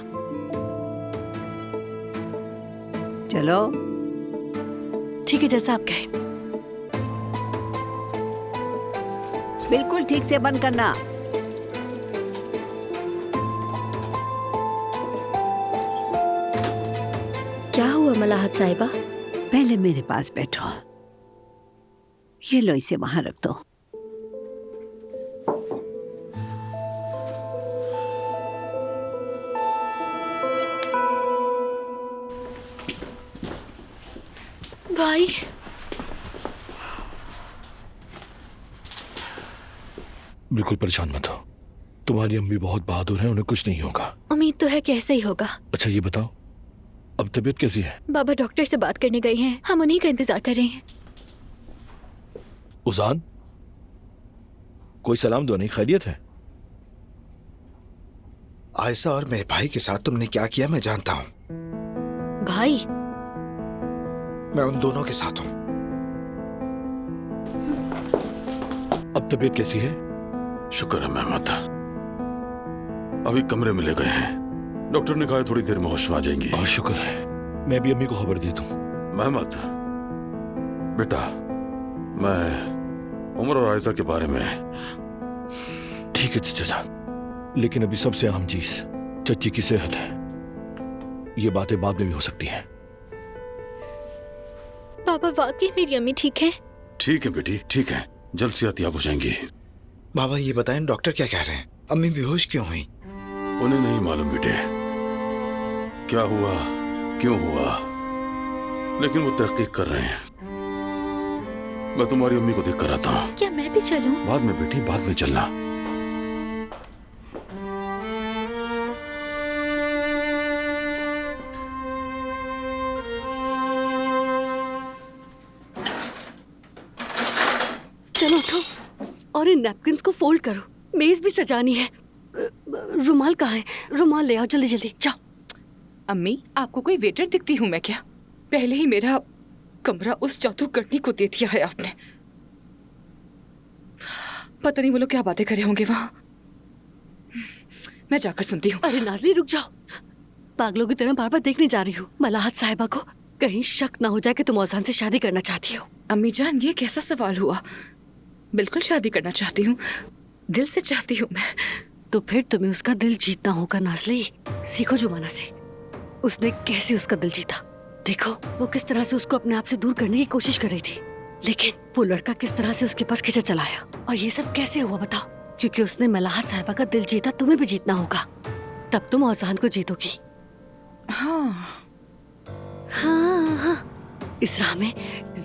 चलो। ठीक है, जैसा आप कहें। बिल्कुल ठीक से बंद करना। क्या हुआ मलाहत साहिबा? पहले मेरे पास बैठो। ये लो, इसे वहां रख दो। भाई, बिल्कुल परेशान मत हो। तुम्हारी अम्मी बहुत बहादुर है, उन्हें कुछ नहीं होगा। उम्मीद तो है कि ऐसा ही होगा। अच्छा ये बताओ, अब तबीयत कैसी है? बाबा डॉक्टर से बात करने गए हैं, हम उन्हीं का इंतजार कर रहे हैं। उजान, कोई सलाम दो, नहीं खैरियत है? आयशा और मेरे भाई के साथ तुमने क्या किया मैं जानता हूँ। भाई? मैं उन दोनों के साथ हूँ। अब तबीयत कैसी है? शुक्र है मेहमद, अभी कमरे में ले गए हैं। डॉक्टर ने कहा थोड़ी देर में होश में आ जाएंगी। बहुत शुक्र है, मैं भी अम्मी को खबर देता हूँ। मेहमद बेटा, मैं उमर और आयशा के बारे में। ठीक है चचा जान, लेकिन अभी सबसे अहम चीज चच्ची की सेहत है। ये बातें बाद में भी हो सकती हैं। पापा वाकई मेरी अम्मी ठीक है? ठीक है बेटी, ठीक है, जल्द से याब हो जाएंगी। बाबा ये बताएं डॉक्टर क्या कह रहे हैं? अम्मी बेहोश क्यों हुई? उन्हें नहीं मालूम बेटे क्या हुआ, क्यों हुआ, लेकिन वो तहकीक कर रहे हैं। मैं तुम्हारी अम्मी को देख कर आता हूँ। क्या मैं भी चलूं? बाद में बेटी, बाद में चलना। चलो उठो और इन नैपकिन्स को फोल्ड करो, मेज भी सजानी है। रुमाल कहाँ है? रुमाल ले आओ जल्दी जल्दी, जाओ। अम्मी, आपको कोई वेटर दिखती हूँ मैं क्या? पहले ही मेरा कमरा उस जादूगरनी को दे दिया है आपने। पता नहीं वो लोग क्या बातें करे होंगे वहाँ। मैं जाकर सुनती हूँ। अरे नाज़ली रुक जाओ, पागलों की तरह बार बार देखने जा रही हूँ। मलाहत साहिबा को कहीं शक ना हो जाए कि तुम औजान से शादी करना चाहती हो। अम्मी जान, ये कैसा सवाल हुआ? बिल्कुल शादी करना चाहती हूँ, दिल से चाहती हूँ मैं। तो फिर तुम्हें उसका दिल जीतना होगा नाज़ली। सीखो जुमाना से, उसने कैसे उसका दिल जीता। देखो वो किस तरह से उसको अपने आप से दूर करने की कोशिश कर रही थी, लेकिन वो लड़का किस तरह से उसके पास खींचा चलाया। और ये सब कैसे हुआ बताओ? क्योंकि उसने मलाहत साहिबा का दिल जीता, तुम्हें भी जीतना होगा, तब तुम औजान को जीतोगी। हाँ हाँ हाँ, इस राह में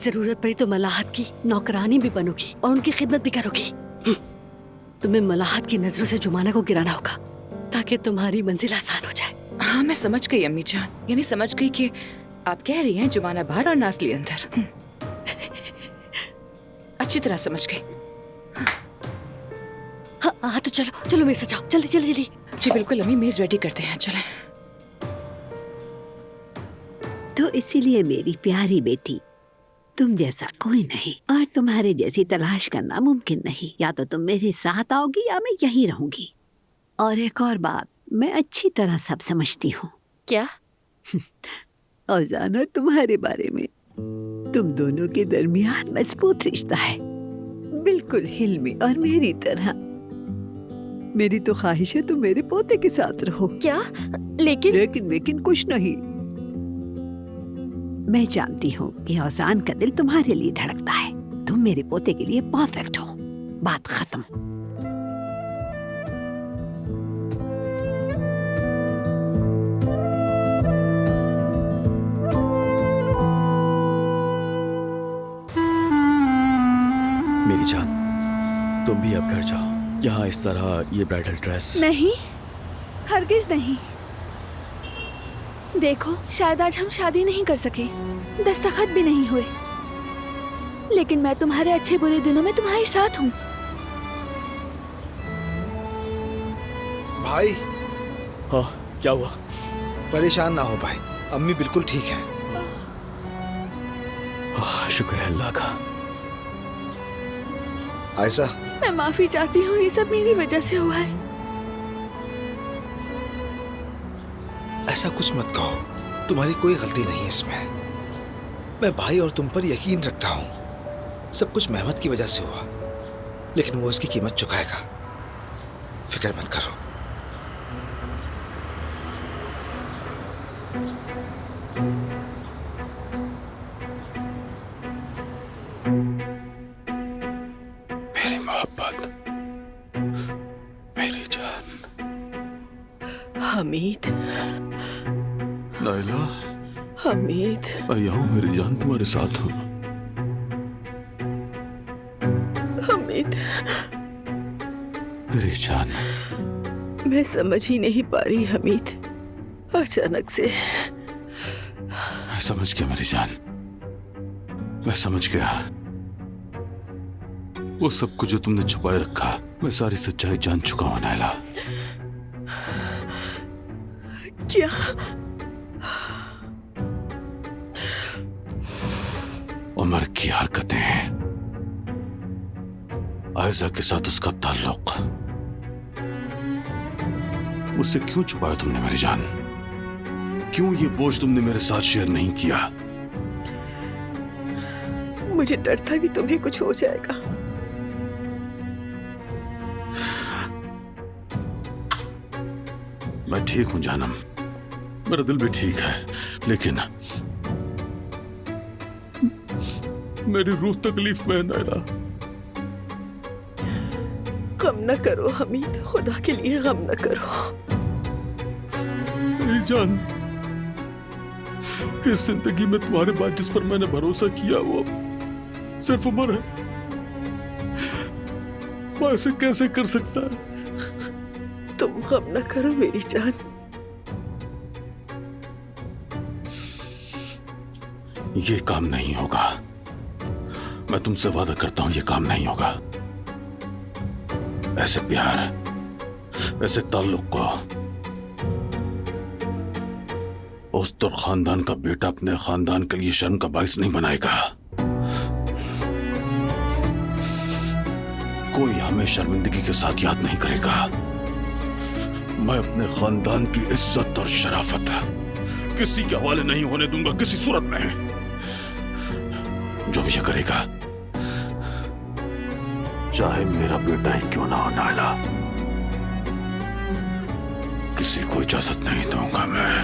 जरूरत पड़ी तो मलाहत की नौकरानी भी बनोगी और उनकी खिदमत भी करोगी। तुम्हें मलाहत की नजरों से जुमाना को गिराना होगा ताकि तुम्हारी मंजिल आसान हो जाए। हाँ, मैं समझ गई अम्मी जान, यानी समझ गई कि आप कह रही हैं जुमाना बाहर और नासली अंदर। अच्छी तरह समझ गई। हाँ तो चलो चलो मेरे से जाओ, जल्दी जल्दी जल्दी। जी बिल्कुल अम्मी, मेज रेडी करते हैं, चलें। तो इसीलिए मेरी प्यारी बेटी, तुम जैसा कोई नहीं और तुम्हारे जैसी तलाश करना मुमकिन नहीं। या तो तुम मेरे साथ आओगी या मैं यहीं रहूंगी। और एक और बात, मैं अच्छी तरह सब समझती हूँ। क्या? औजाना तुम्हारे बारे में। तुम दोनों के दरमियान मजबूत रिश्ता है, बिल्कुल हिलमी और मेरी तरह। मेरी तो ख्वाहिश है तुम मेरे पोते के साथ रहो। क्या? लेकिन कुछ नहीं। मैं जानती हूँ कि औजान का दिल तुम्हारे लिए धड़कता है। तुम मेरे पोते के लिए परफेक्ट हो। बात खत्म। मेरी जान, तुम भी अब घर जाओ। यहाँ इस तरह ये ब्राइडल ड्रेस नहीं, हरगिज नहीं। देखो, शायद आज हम शादी नहीं कर सके, दस्तखत भी नहीं हुए, लेकिन मैं तुम्हारे अच्छे बुरे दिनों में तुम्हारे साथ हूँ। भाई। हाँ, क्या हुआ? परेशान ना हो भाई, अम्मी बिल्कुल ठीक है। शुक्र है अल्लाह का। आयशा, मैं माफी चाहती हूँ, ये सब मेरी वजह से हुआ है। ऐसा कुछ मत कहो, तुम्हारी कोई गलती नहीं है इसमें। मैं भाई और तुम पर यकीन रखता हूँ। सब कुछ मेहमत की वजह से हुआ, लेकिन वो इसकी कीमत चुकाएगा। फिक्र मत करो। मेरी मोहब्बत, मेरी जान। हमीद, नाइला, हमीद, मैं यहाँ हूँ मेरी जान, तुम्हारे साथ हूँ। हमीद, मेरी जान। मैं समझ ही नहीं पा रही हमीद, अचानक से। मैं समझ गया मेरी जान, मैं समझ गया। वो सब कुछ जो तुमने छुपाए रखा, मैं सारी सच्चाई जान चुका हूँ नाइला। क्या? उमर की हरकतें, आयजा के साथ उसका ताल्लुक, उससे क्यों छुपाया तुमने मेरी जान? क्यों ये बोझ तुमने मेरे साथ शेयर नहीं किया? मुझे डर था कि तुम्हें कुछ हो जाएगा। मैं ठीक हूं जानम, मेरा दिल भी ठीक है, लेकिन मेरी रूह तकलीफ में है नाइला। गम न करो हमीद, खुदा के लिए गम न करो। मेरी जान, इस जिंदगी में तुम्हारे बाद जिस पर मैंने भरोसा किया वो सिर्फ उमर है। वो ऐसे कैसे कर सकता है? तुम गम न करो मेरी जान। ये काम नहीं होगा, मैं तुमसे वादा करता हूं, ये काम नहीं होगा। ऐसे प्यार, ऐसे ताल्लुक को उस्तुर खानदान का बेटा अपने खानदान के लिए शर्म का बाइस नहीं बनाएगा। कोई हमें शर्मिंदगी के साथ याद नहीं करेगा। मैं अपने खानदान की इज्जत और शराफत किसी के हवाले नहीं होने दूंगा, किसी सूरत में। जो भी ये करेगा, चाहे मेरा बेटा ही क्यों ना हो नाइला, किसी को इजाजत नहीं दूंगा मैं।